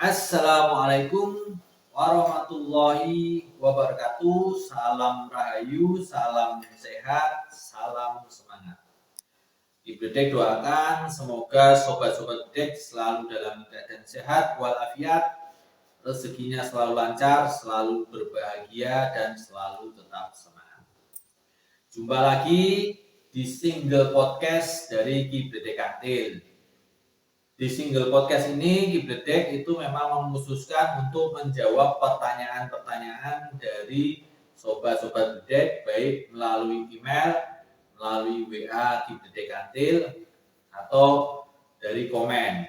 Assalamualaikum warahmatullahi wabarakatuh. Salam rahayu, salam sehat, salam semangat. Ibu Dek doakan semoga sobat-sobat Dek selalu dalam keadaan sehat walafiat, rezekinya selalu lancar, selalu berbahagia dan selalu tetap semangat. Jumpa lagi di single podcast dari Kibledek Kantil. Di single podcast ini Kibledek itu memang mengkhususkan untuk menjawab pertanyaan-pertanyaan dari sobat-sobat Kibledek baik melalui email, melalui WA Kibledek Kantil atau dari komen.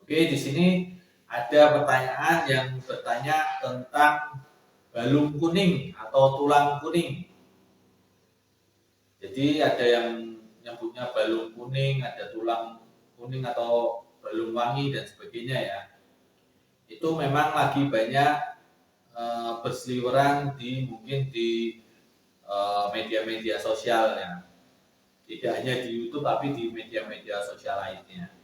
Oke, di sini ada pertanyaan yang bertanya tentang balung kuning atau tulang kuning. Jadi ada yang nyebutnya balung kuning, ada tulang kuning atau balung wangi dan sebagainya ya. Itu memang lagi banyak berseliweran mungkin di media-media sosial ya. Tidak hanya di YouTube tapi di media-media sosial lainnya.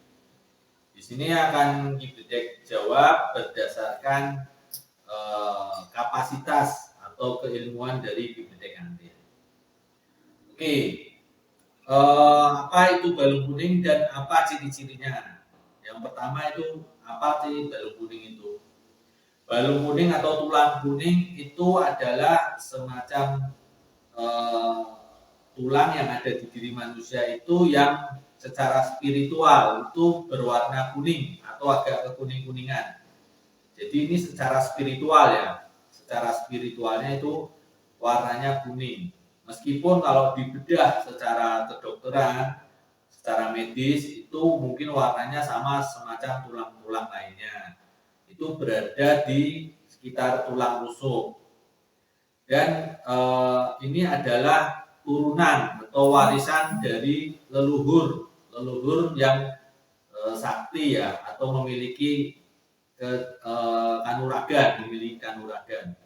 Di sini akan Kibledek jawab berdasarkan kapasitas atau keilmuan dari Kibledek Kantil. Oke. Apa itu balung kuning dan apa ciri-cirinya? Yang pertama itu apa sih balung kuning itu? Balung kuning atau tulang kuning itu adalah semacam tulang yang ada di diri manusia itu yang secara spiritual itu berwarna kuning atau agak kekuning-kuningan. Jadi ini secara spiritual ya. Secara spiritualnya itu warnanya kuning. Meskipun kalau dibedah secara kedokteran, secara medis itu mungkin warnanya sama semacam tulang-tulang lainnya. Itu berada di sekitar tulang rusuk. Dan ini adalah turunan atau warisan dari leluhur yang sakti ya atau memiliki kanuragan.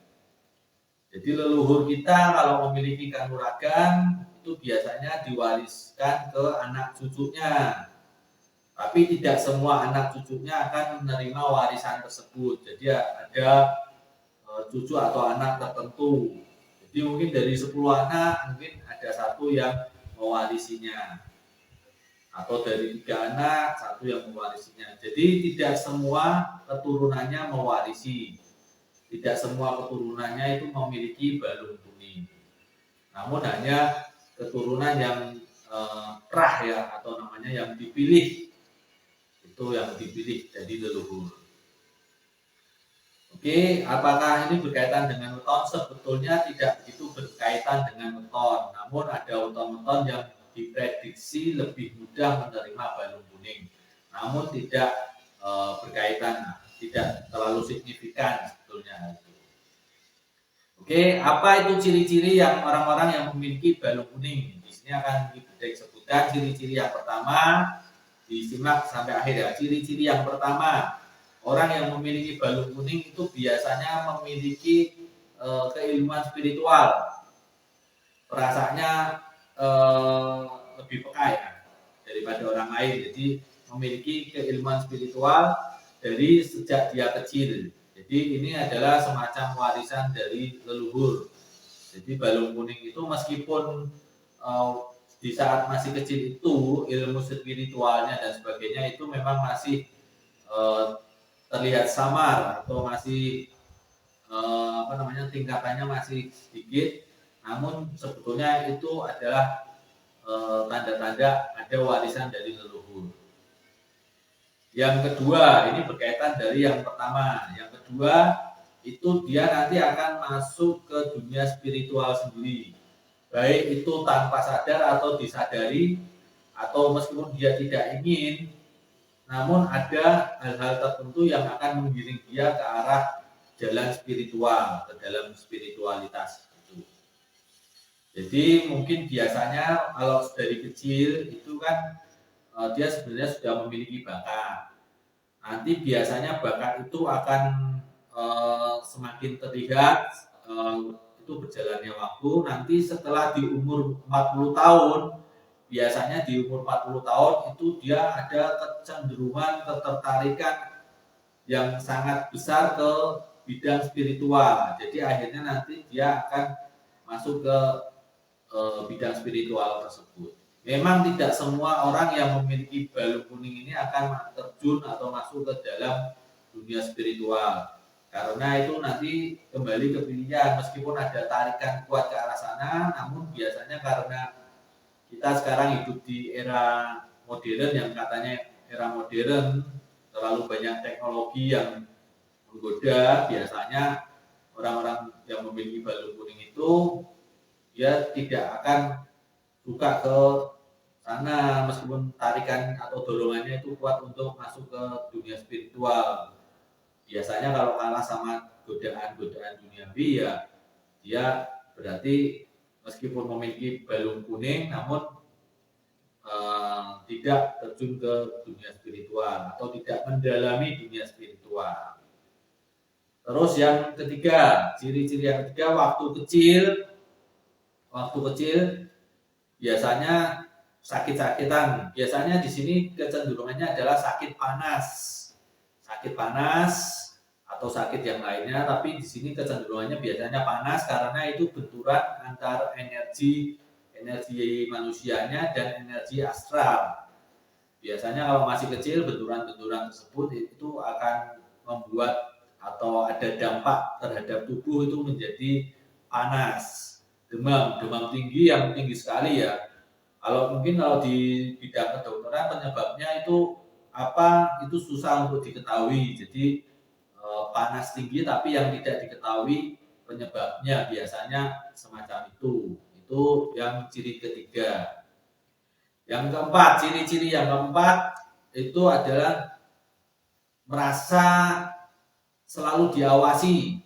Jadi leluhur kita kalau memiliki kanuragan itu biasanya diwariskan ke anak cucunya. Tapi tidak semua anak cucunya akan menerima warisan tersebut. Jadi ada cucu atau anak tertentu. Jadi mungkin dari 10 anak mungkin ada satu yang mewarisinya. Atau dari 3 anak satu yang mewarisinya. Jadi tidak semua keturunannya mewarisi. Tidak semua keturunannya itu memiliki balung kuning. Namun hanya keturunan yang prah ya atau namanya yang dipilih. Itu yang dipilih jadi leluhur. Oke, apakah ini berkaitan dengan weton? Sebetulnya tidak begitu berkaitan dengan weton. Namun ada weton-weton yang diprediksi lebih mudah menerima balung kuning. Namun tidak berkaitan, tidak terlalu signifikan sebetulnya. Oke, apa itu ciri-ciri yang orang-orang yang memiliki balung kuning? Di sini akan Kibledek sebutkan ciri-ciri yang pertama. Disimak sampai akhir ya. Ciri-ciri yang pertama, orang yang memiliki balung kuning itu biasanya memiliki keilmuan spiritual. Perasaannya lebih peka ya daripada orang lain. Jadi memiliki keilmuan spiritual dari sejak dia kecil. Jadi ini adalah semacam warisan dari leluhur. Jadi balung kuning itu meskipun di saat masih kecil itu ilmu spiritualnya dan sebagainya itu memang masih terlihat samar atau masih tingkatannya masih sedikit, namun sebetulnya itu adalah tanda-tanda ada warisan dari leluhur. Yang kedua, ini berkaitan dari yang pertama. Yang kedua, itu dia nanti akan masuk ke dunia spiritual sendiri. Baik itu tanpa sadar atau disadari, atau meskipun dia tidak ingin, namun ada hal-hal tertentu yang akan menggiring dia ke arah jalan spiritual, ke dalam spiritualitas itu. Jadi mungkin biasanya kalau dari kecil itu kan dia sebenarnya sudah memiliki bakat. Nanti biasanya bakat itu akan semakin terlihat itu berjalannya waktu. Nanti setelah di umur 40 tahun, biasanya di umur 40 tahun itu dia ada kecenderungan ketertarikan yang sangat besar ke bidang spiritual. Jadi akhirnya nanti dia akan masuk ke bidang spiritual tersebut. Memang tidak semua orang yang memiliki balung kuning ini akan terjun atau masuk ke dalam dunia spiritual. Karena itu nanti kembali ke pilihan, meskipun ada tarikan kuat ke arah sana, namun biasanya karena kita sekarang hidup di era modern yang katanya era modern, terlalu banyak teknologi yang menggoda, biasanya orang-orang yang memiliki balung kuning itu dia tidak akan suka ke sana meskipun tarikan atau dorongannya itu kuat untuk masuk ke dunia spiritual. Biasanya kalau kalah sama godaan-godaan duniawi ya dia berarti meskipun memiliki balung kuning namun tidak terjun ke dunia spiritual atau tidak mendalami dunia spiritual. Terus yang ketiga, ciri-ciri yang ketiga waktu kecil biasanya sakit-sakitan. Biasanya di sini kecenderungannya adalah sakit panas atau sakit yang lainnya. Tapi di sini kecenderungannya biasanya panas karena itu benturan antara energi manusianya dan energi astral. Biasanya kalau masih kecil benturan-benturan tersebut itu akan membuat atau ada dampak terhadap tubuh itu menjadi panas. Demam tinggi yang tinggi sekali ya. Kalau di bidang kedokteran penyebabnya itu apa itu susah untuk diketahui. Jadi panas tinggi tapi yang tidak diketahui penyebabnya biasanya semacam itu. Itu yang ciri ketiga. Yang keempat, ciri-ciri yang keempat itu adalah merasa selalu diawasi.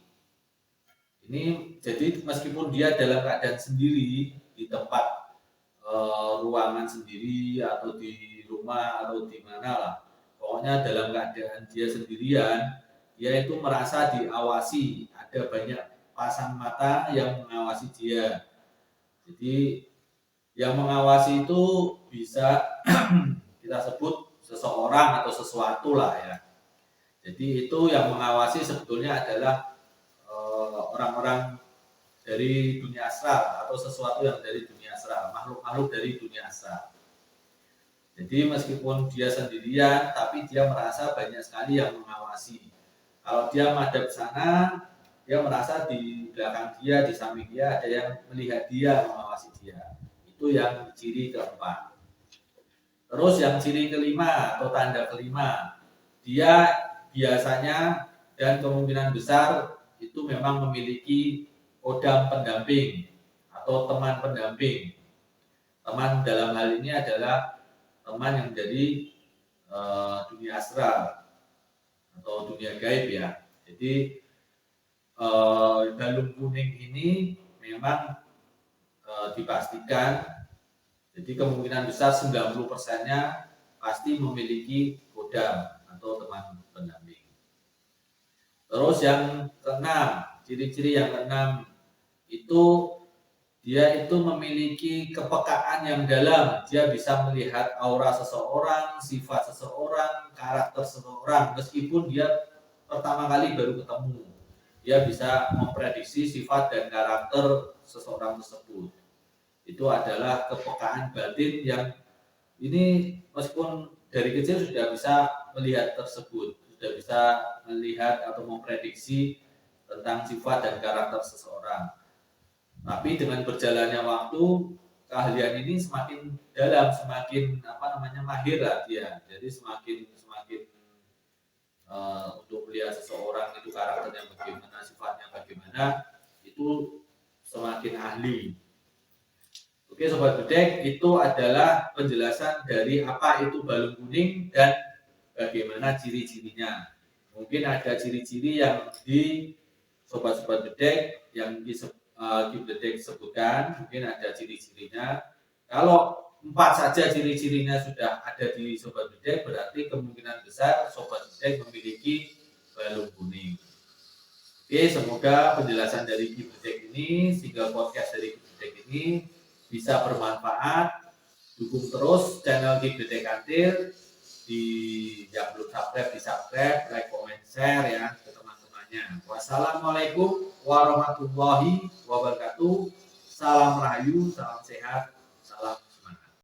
Ini jadi meskipun dia dalam keadaan sendiri di tempat ruangan sendiri atau di rumah atau di mana lah, pokoknya dalam keadaan dia sendirian, dia itu merasa diawasi. Ada banyak pasang mata yang mengawasi dia. Jadi yang mengawasi itu bisa kita sebut seseorang atau sesuatu lah ya. Jadi itu yang mengawasi sebetulnya adalah orang-orang dari dunia astral atau sesuatu yang dari dunia astral, makhluk-makhluk dari dunia astral. Jadi meskipun dia sendirian, tapi dia merasa banyak sekali yang mengawasi. Kalau dia madhab sana, dia merasa di belakang dia, di samping dia ada yang melihat dia, mengawasi dia. Itu yang ciri keempat. Terus yang ciri kelima atau tanda kelima, dia biasanya dan kemungkinan besar itu memang memiliki kodam pendamping atau teman pendamping. Teman dalam hal ini adalah teman yang dari dunia astral atau dunia gaib ya. Jadi balung kuning ini memang dipastikan, jadi kemungkinan besar 90%-nya pasti memiliki kodam atau teman pendamping. Terus yang keenam, ciri-ciri yang keenam itu dia itu memiliki kepekaan yang dalam. Dia bisa melihat aura seseorang, sifat seseorang, karakter seseorang meskipun dia pertama kali baru ketemu. Dia bisa memprediksi sifat dan karakter seseorang tersebut. Itu adalah kepekaan batin yang ini meskipun dari kecil sudah bisa melihat tersebut, sudah bisa melihat atau memprediksi tentang sifat dan karakter seseorang. Tapi dengan berjalannya waktu, keahlian ini semakin dalam, semakin mahir lah dia. Jadi semakin untuk melihat seseorang itu karakternya bagaimana, sifatnya bagaimana, itu semakin ahli. Oke Sobat Bedek, itu adalah penjelasan dari apa itu balung kuning dan bagaimana ciri-cirinya. Mungkin ada ciri-ciri yang di Sobat-Sobat Bedek yang Ki Bedek sebutkan, mungkin ada ciri-cirinya. Kalau 4 saja ciri-cirinya sudah ada di Sobat Bedek, berarti kemungkinan besar Sobat Bedek memiliki balung kuning. Oke, semoga penjelasan dari Ki Bedek ini, sehingga podcast dari Ki Bedek ini bisa bermanfaat. Dukung terus channel Ki Bedek Kantil, yang belum subscribe di subscribe, like, comment, share. share ya ke teman-temannya. Wassalamualaikum warahmatullahi wabarakatuh. Salam rahayu, salam sehat.